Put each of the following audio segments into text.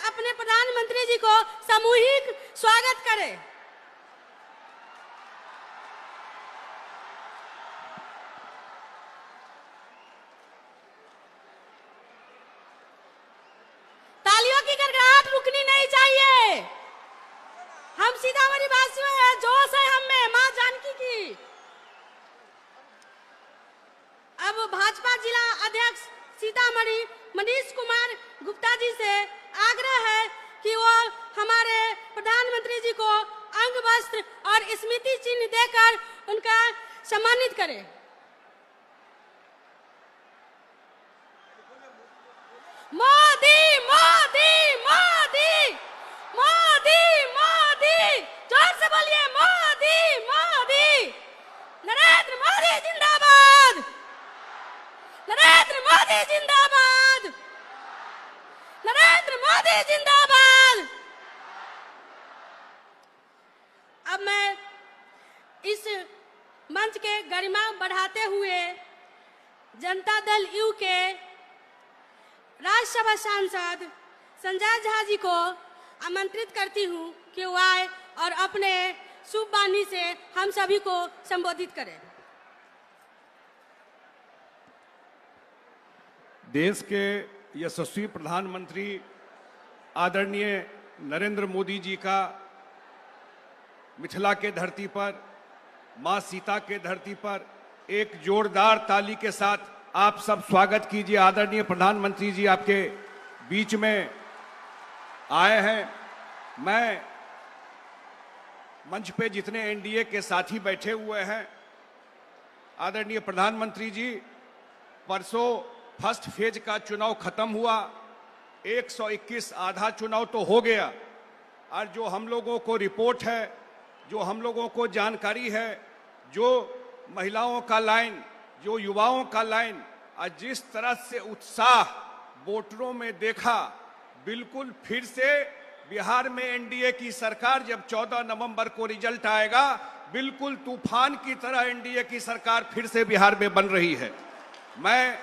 अपने प्रधानमंत्री जी को सामूहिक स्वागत करें। तालियों की गड़गड़ाहट रुकनी नहीं चाहिए। हम सीतामढ़ी वासियों हैं, जोश है हम में मां जानकी की। अब भाजपा जिला अध्यक्ष सीतामढ़ी मनीष कुमार गुप्ता जी से आग्रह है कि वो हमारे प्रधानमंत्री जी को अंग वस्त्र और स्मृति चिन्ह देकर उनका सम्मानित करें। मोदी मोदी मोदी मोदी मोदी, जोर से बोलिए मोदी मोदी। नरेंद्र मोदी जिंदाबाद, नरेंद्र मोदी जिंदाबाद, नरेंद्र मोदी जिंदाबाद। अब मैं इस मंच के गरिमा बढ़ाते हुए जनता दल यू के राज्यसभा सांसद संजय झा जी को आमंत्रित करती हूं कि वो आए और अपने शुभ वाणी से हम सभी को संबोधित करें। देश के यशस्वी प्रधानमंत्री आदरणीय नरेंद्र मोदी जी का मिथिला के धरती पर, मां सीता के धरती पर एक जोरदार ताली के साथ आप सब स्वागत कीजिए। आदरणीय प्रधानमंत्री जी आपके बीच में आए हैं। मैं मंच पे जितने एनडीए के साथी बैठे हुए हैं, आदरणीय प्रधानमंत्री जी, परसों फर्स्ट फेज का चुनाव खत्म हुआ, 121 आधा चुनाव तो हो गया, और जो हम लोगों को रिपोर्ट है, जो हम लोगों को जानकारी है, जो महिलाओं का लाइन, जो युवाओं का लाइन, और जिस तरह से उत्साह वोटरों में देखा, बिल्कुल फिर से बिहार में एनडीए की सरकार, जब 14 नवंबर को रिजल्ट आएगा, बिल्कुल तूफान की तरह एनडीए की सरकार फिर से बिहार में बन रही है। मैं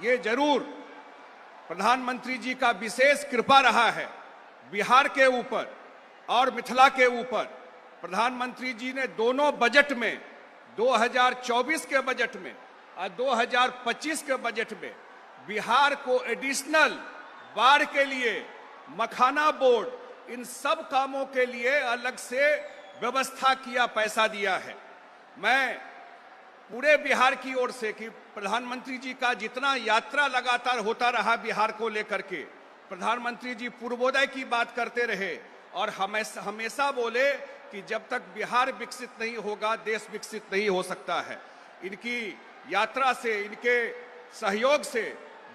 ये जरूर प्रधानमंत्री जी का विशेष कृपा रहा है बिहार के ऊपर और मिथिला के ऊपर। प्रधानमंत्री जी ने दोनों बजट में, 2024 के बजट में और 2025 के बजट में, बिहार को एडिशनल बाढ़ के लिए, मखाना बोर्ड, इन सब कामों के लिए अलग से व्यवस्था किया, पैसा दिया है। मैं पूरे बिहार की ओर से कि प्रधानमंत्री जी का जितना यात्रा लगातार होता रहा बिहार को लेकर के, प्रधानमंत्री जी पूर्वोदय की बात करते रहे और हमेशा बोले कि जब तक बिहार विकसित नहीं होगा, देश विकसित नहीं हो सकता है। इनकी यात्रा से, इनके सहयोग से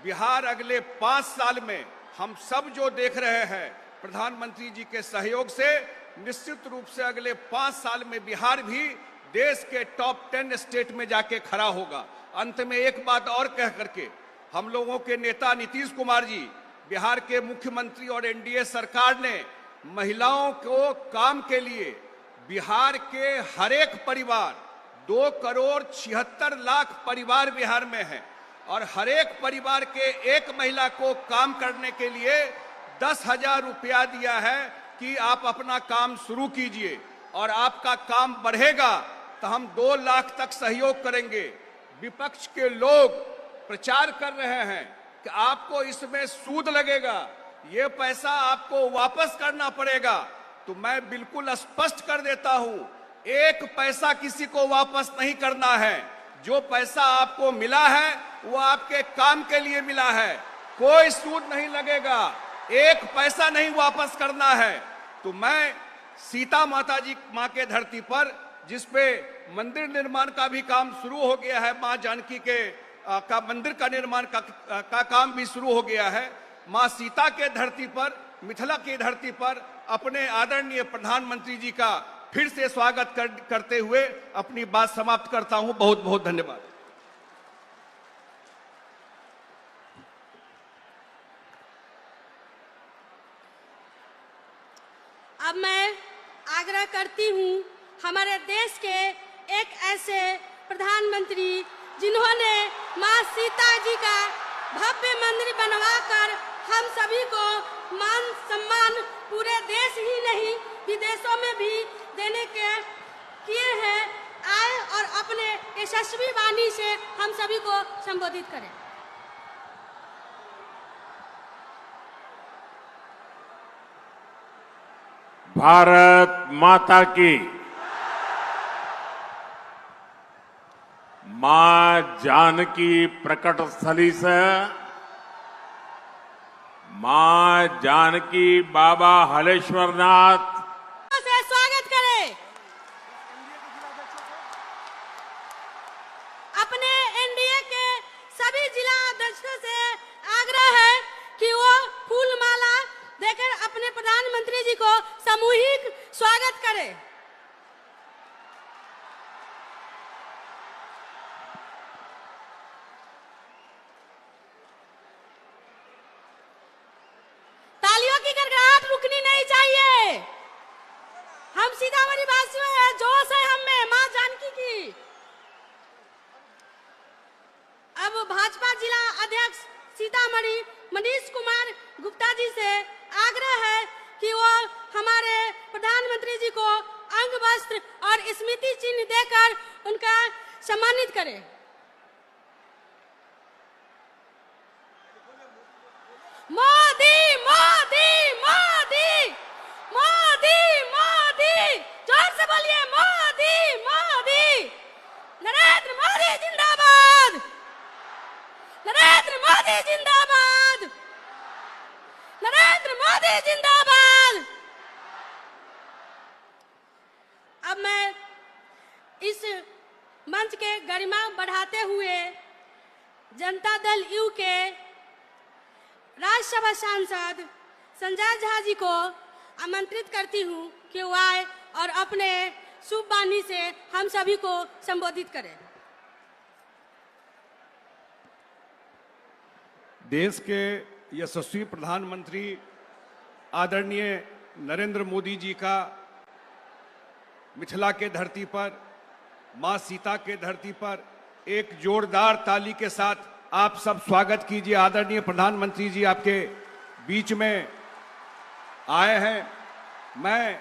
बिहार अगले 5 साल में हम सब जो देख रहे हैं, प्रधानमंत्री जी के सहयोग से निश्चित रूप से अगले 5 साल में बिहार भी देश के टॉप 10 स्टेट में जाके खड़ा होगा। अंत में एक बात और कह करके, हम लोगों के नेता नीतीश कुमार जी, बिहार के मुख्यमंत्री और एनडीए सरकार ने महिलाओं को काम के लिए बिहार के हर एक परिवार, 2,76,00,000 परिवार बिहार में हैं, और हर एक परिवार के एक महिला को काम करने के लिए 10,000 रुपया दिया है कि आप अपना काम शुरू कीजिए और आपका काम बढ़ेगा तो हम 2 लाख तक सहयोग करेंगे। विपक्ष के लोग प्रचार कर रहे हैं कि आपको इसमें सूद लगेगा, ये पैसा आपको वापस करना पड़ेगा, तो मैं बिल्कुल स्पष्ट कर देता हूं, एक पैसा किसी को वापस नहीं करना है। जो पैसा आपको मिला है वो आपके काम के लिए मिला है, कोई सूद नहीं लगेगा, एक पैसा नहीं वापस करना है। तो मैं सीता माता जी, मां के धरती पर, जिसपे मंदिर निर्माण का भी काम शुरू हो गया है, मां जानकी के का मंदिर का निर्माण का काम भी शुरू हो गया है, मां सीता के धरती पर, मिथिला की धरती पर अपने आदरणीय प्रधानमंत्री जी का फिर से स्वागत करते हुए अपनी बात समाप्त करता हूं। बहुत बहुत धन्यवाद। अब मैं आग्रह करती हूं हमारे देश के एक ऐसे प्रधानमंत्री जिन्होंने मां सीता जी का भव्य मंदिर बनवाकर हम सभी को मान सम्मान पूरे देश ही नहीं विदेशों में भी देने के किए हैं, आए और अपने यशस्वी वाणी से हम सभी को संबोधित करें। भारत माता की, मां जानकी प्रकट स्थली से मां जानकी बाबा हलेश्वरनाथ से स्वागत करें। अपने एनडीए के सभी जिला अध्यक्षों से आग्रह है कि वो फूल माला देकर अपने प्रधानमंत्री जी को सामूहिक स्वागत करें। तालियों की गड़गड़ाहट रुकनी नहीं चाहिए। हम सीतामढ़ी वासियों हैं, जोश है हम में मां जानकी की। अब भाजपा जिला अध्यक्ष सीतामढ़ी मनीष कुमार गुप्ता जी से आग्रह है कि वो हमारे प्रधानमंत्री जी को अंग वस्त्र और स्मृति चिन्ह देकर उनका सम्मानित करें। मोदी मोदी मोदी मोदी मोदी, जोर से बोलिए मोदी मोदी। नरेंद्र मोदी जिंदाबाद, नरेंद्र मोदी जिंदाबाद, नरेंद्र मोदी जिंदाबाद। अब मैं इस मंच के गरिमा बढ़ाते हुए जनता दल यू के राज्यसभा सांसद संजय झा जी को आमंत्रित करती हूं कि वो आए और अपने शुभ वाणी से हम सभी को संबोधित करें। देश के यशस्वी प्रधानमंत्री आदरणीय नरेंद्र मोदी जी का मिथिला के धरती पर, मां सीता के धरती पर एक जोरदार ताली के साथ आप सब स्वागत कीजिए। आदरणीय प्रधानमंत्री जी आपके बीच में आए हैं। मैं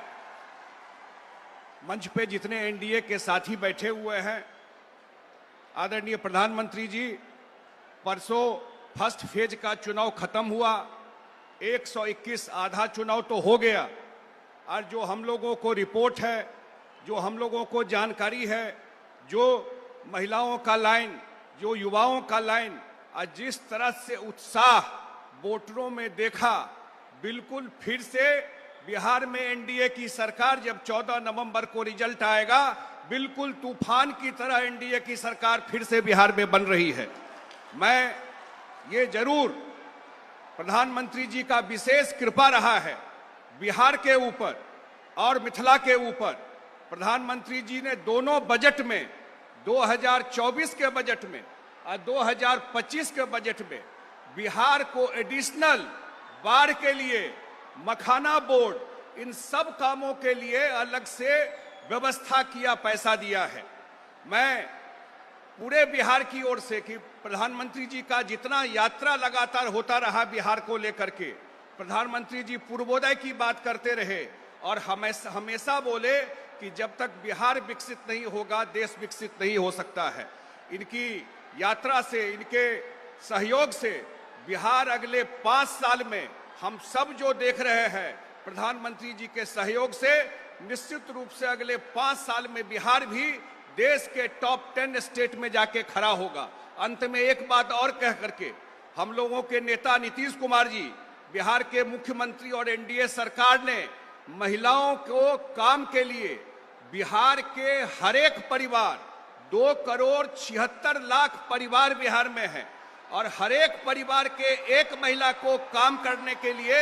मंच पे जितने एनडीए के साथी बैठे हुए हैं, आदरणीय प्रधानमंत्री जी, परसों फर्स्ट फेज का चुनाव खत्म हुआ, 121 आधा चुनाव तो हो गया, और जो हम लोगों को रिपोर्ट है, जो हम लोगों को जानकारी है, जो महिलाओं का लाइन, जो युवाओं का लाइन, और जिस तरह से उत्साह वोटरों में देखा, बिल्कुल फिर से बिहार में एनडीए की सरकार, जब 14 नवंबर को रिजल्ट आएगा, बिल्कुल तूफान की तरह एनडीए की सरकार फिर से बिहार में बन रही है। मैं ये जरूर प्रधानमंत्री जी का विशेष कृपा रहा है बिहार के ऊपर और मिथिला के ऊपर। प्रधानमंत्री जी ने दोनों बजट में, 2024 के बजट में और 2025 के बजट में, बिहार को एडिशनल बाढ़ के लिए, मखाना बोर्ड, इन सब कामों के लिए अलग से व्यवस्था किया, पैसा दिया है। मैं पूरे बिहार की ओर से कि प्रधानमंत्री जी का जितना यात्रा लगातार होता रहा बिहार को लेकर के, प्रधानमंत्री जी पूर्वोदय की बात करते रहे और हमेशा बोले कि जब तक बिहार विकसित नहीं होगा देश विकसित नहीं हो सकता है। इनकी यात्रा से, इनके सहयोग से बिहार अगले 5 साल में हम सब जो देख रहे हैं, प्रधानमंत्री जी के सहयोग से निश्चित रूप से अगले 5 साल में बिहार भी देश के टॉप 10 स्टेट में जाके खड़ा होगा। अंत में एक बात और कह करके, हम लोगों के नेता नीतीश कुमार जी, बिहार के मुख्यमंत्री और एनडीए सरकार ने महिलाओं को काम के लिए बिहार के हर एक परिवार, 2 करोड़ 76 लाख परिवार बिहार में है, और हर एक परिवार के एक महिला को काम करने के लिए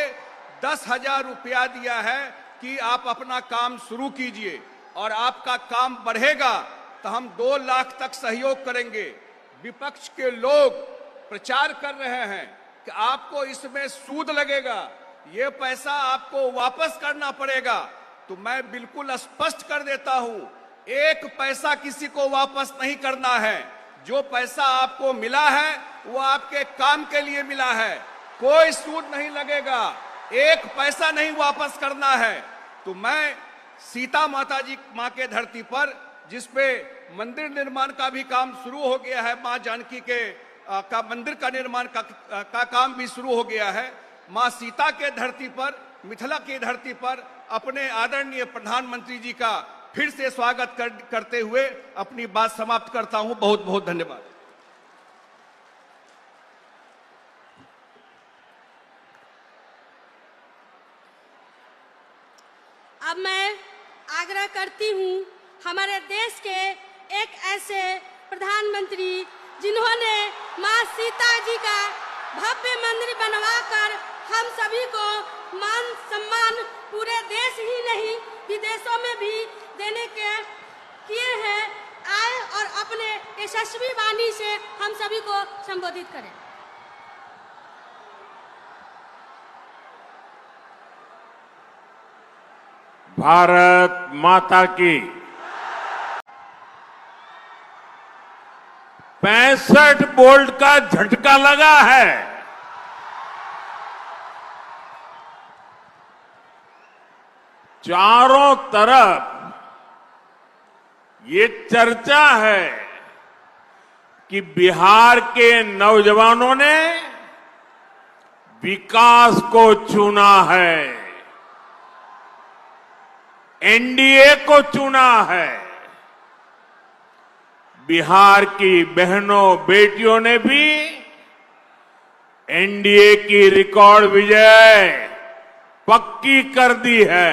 10,000 रुपया दिया है कि आप अपना काम शुरू कीजिए, और आपका काम बढ़ेगा तो हम 2 लाख तक सहयोग करेंगे। विपक्ष के लोग प्रचार कर रहे हैं कि आपको इसमें सूद लगेगा, ये पैसा आपको वापस करना पड़ेगा, तो मैं बिल्कुल स्पष्ट कर देता हूं, 1 पैसा किसी को वापस नहीं करना है। जो पैसा आपको मिला है वो आपके काम के लिए मिला है। कोई सूद नहीं लगेगा, एक पैसा नहीं वापस करना है। तो मैं सीता माता जी मां के धरती पर, जिसपे मंदिर निर्माण का भी काम शुरू हो गया है, मां जानकी के का मंदिर का निर्माण का काम भी शुरू हो गया है, मां सीता के धरती पर, मिथिला की धरती पर अपने आदरणीय प्रधानमंत्री जी का फिर से स्वागत करते हुए अपनी बात समाप्त करता हूं। बहुत बहुत धन्यवाद। अब मैं आग्रह करती हूँ हमारे देश के एक ऐसे प्रधानमंत्री जिन्होंने मां सीता जी का भव्य मंदिर बनवाकर हम सभी को मान सम्मान पूरे देश ही नहीं विदेशों में भी देने के किए हैं, आए और अपने यशस्वी वाणी से हम सभी को संबोधित करें। भारत माता की 65 वोल्ट का झटका लगा है। चारों तरफ ये चर्चा है कि बिहार के नौजवानों ने विकास को चुना है, एनडीए को चुना है। बिहार की बहनों बेटियों ने भी एनडीए की रिकॉर्ड विजय पक्की कर दी है।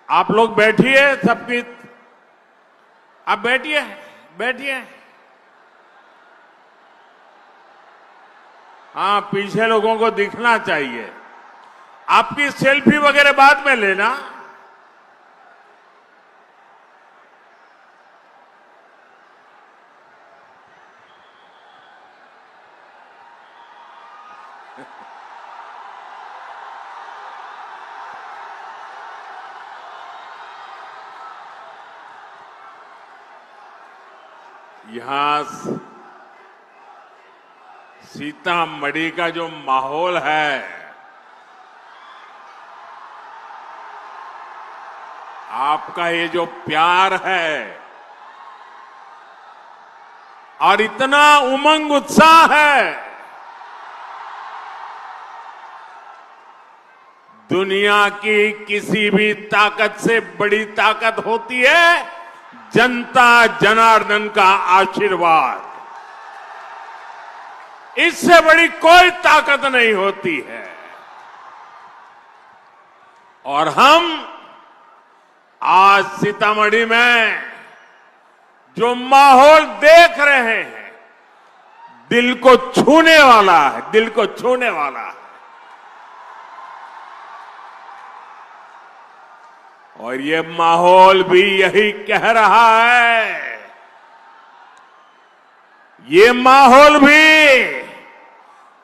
आप लोग बैठिए, सबकी आप बैठिए, बैठिए। हाँ, पीछे लोगों को दिखना चाहिए। आपकी सेल्फी वगैरह बाद में लेना। यहां सीतामढ़ी का जो माहौल है, आपका ये जो प्यार है और इतना उमंग उत्साह है, दुनिया की किसी भी ताकत से बड़ी ताकत होती है जनता जनार्दन का आशीर्वाद। इससे बड़ी कोई ताकत नहीं होती है। और हम आज सीतामढ़ी में जो माहौल देख रहे हैं, दिल को छूने वाला है, दिल को छूने वाला है। और ये माहौल भी यही कह रहा है, ये माहौल भी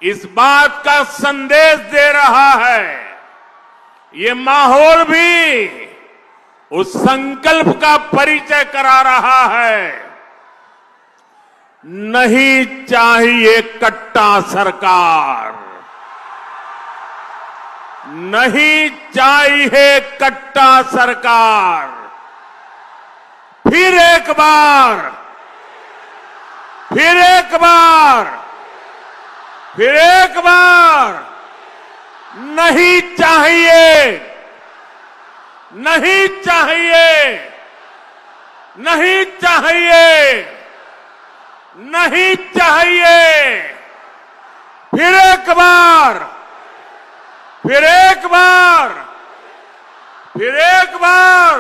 इस बात का संदेश दे रहा है, ये माहौल भी उस संकल्प का परिचय करा रहा है, नहीं चाहिए कट्टा सरकार, नहीं चाहिए कट्टा सरकार। फिर एक बार, फिर एक बार, फिर एक बार, नहीं चाहिए, नहीं चाहिए, नहीं चाहिए, नहीं चाहिए। फिर एक बार, फिर एक बार, फिर एक बार।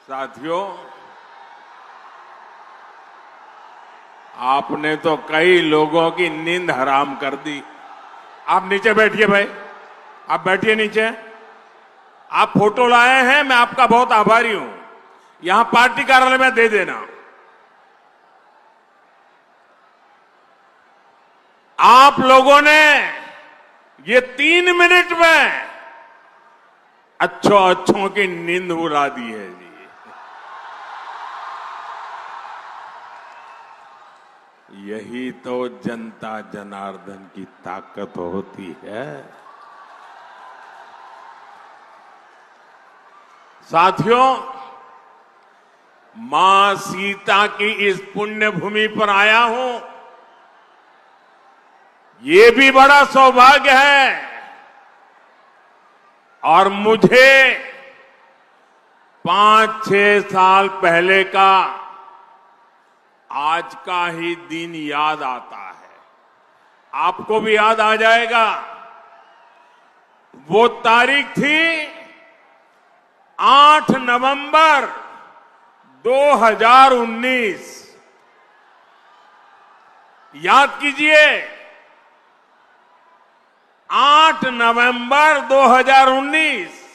साथियों, आपने तो कई लोगों की नींद हराम कर दी। आप नीचे बैठिए भाई, आप बैठिए नीचे। आप फोटो लाए हैं, मैं आपका बहुत आभारी हूं। यहां पार्टी कार्यालय में दे देना। आप लोगों ने ये 3 मिनट में अच्छों की नींद उड़ा दी है जी। यही तो जनता जनार्दन की ताकत होती है। साथियों, मां सीता की इस पुण्य भूमि पर आया हूं, ये भी बड़ा सौभाग्य है। और मुझे 5-6 साल पहले का आज का ही दिन याद आता है। आपको भी याद आ जाएगा। वो तारीख थी 8 नवंबर 2019। याद कीजिए, 8 नवंबर 2019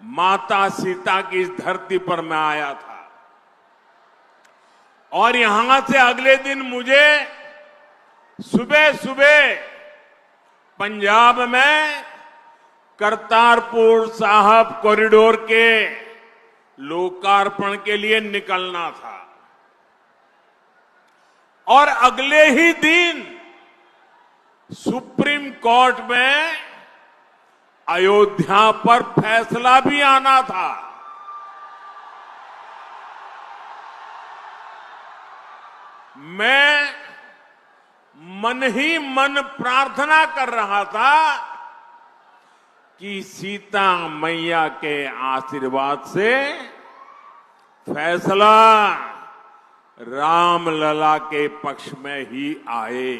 माता सीता की इस धरती पर मैं आया था। और यहां से अगले दिन मुझे सुबह सुबह पंजाब में करतारपुर साहब कॉरिडोर के लोकार्पण के लिए निकलना था। और अगले ही दिन सुप्रीम कोर्ट में अयोध्या पर फैसला भी आना था। मैं मन ही मन प्रार्थना कर रहा था कि सीता मैया के आशीर्वाद से फैसला रामलला के पक्ष में ही आए।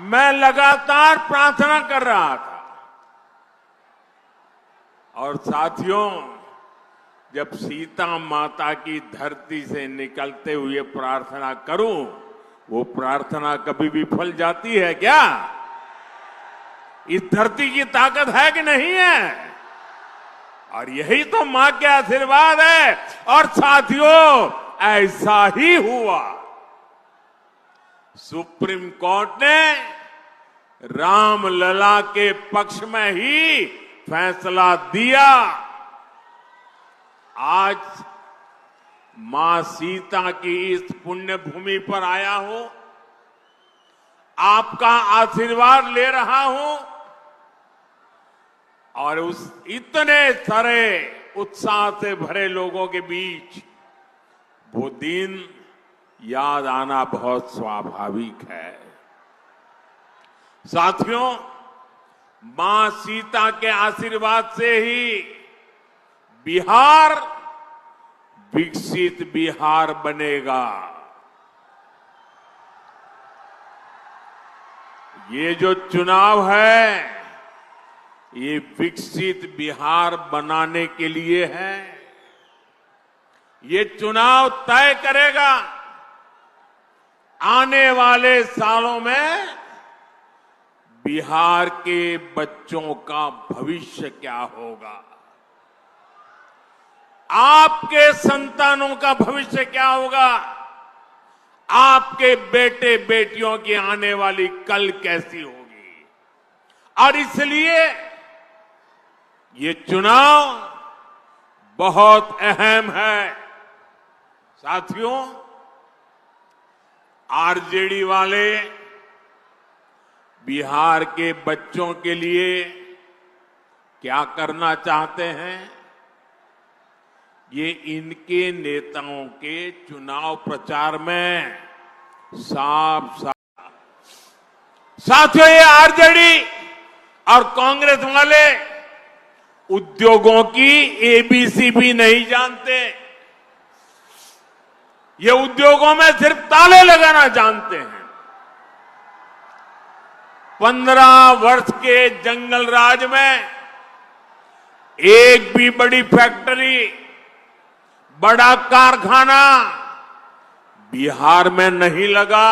मैं लगातार प्रार्थना कर रहा था। और साथियों, जब सीता माता की धरती से निकलते हुए प्रार्थना करूं, वो प्रार्थना कभी विफल जाती है क्या? इस धरती की ताकत है कि नहीं है? और यही तो मां के आशीर्वाद है। और साथियों, ऐसा ही हुआ। सुप्रीम कोर्ट ने रामलला के पक्ष में ही फैसला दिया। आज मां सीता की इस पुण्य भूमि पर आया हूं, आपका आशीर्वाद ले रहा हूं। और उस इतने सारे उत्साह से भरे लोगों के बीच वो दिन याद आना बहुत स्वाभाविक है। साथियों, मां सीता के आशीर्वाद से ही बिहार विकसित बिहार बनेगा। ये जो चुनाव है, ये विकसित बिहार बनाने के लिए है। ये चुनाव तय करेगा आने वाले सालों में बिहार के बच्चों का भविष्य क्या होगा, आपके संतानों का भविष्य क्या होगा, आपके बेटे बेटियों की आने वाली कल कैसी होगी। और इसलिए ये चुनाव बहुत अहम है। साथियों, आरजेडी वाले बिहार के बच्चों के लिए क्या करना चाहते हैं, ये इनके नेताओं के चुनाव प्रचार में साफ साफ। साथियों, ये आरजेडी और कांग्रेस वाले उद्योगों की एबीसी भी नहीं जानते। ये उद्योगों में सिर्फ ताले लगाना जानते हैं। 15 वर्ष के जंगल राज में एक भी बड़ी फैक्ट्री, बड़ा कारखाना बिहार में नहीं लगा।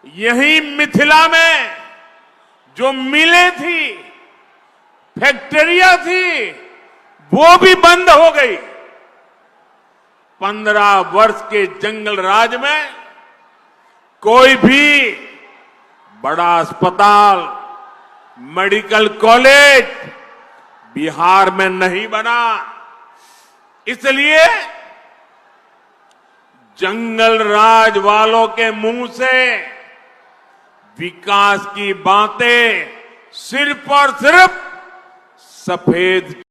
यही मिथिला में जो मिलें थी, फैक्ट्रियां थी, वो भी बंद हो गई। 15 वर्ष के जंगल राज में कोई भी बड़ा अस्पताल, मेडिकल कॉलेज बिहार में नहीं बना। इसलिए जंगल राज वालों के मुंह से विकास की बातें सिर्फ और सिर्फ सफेद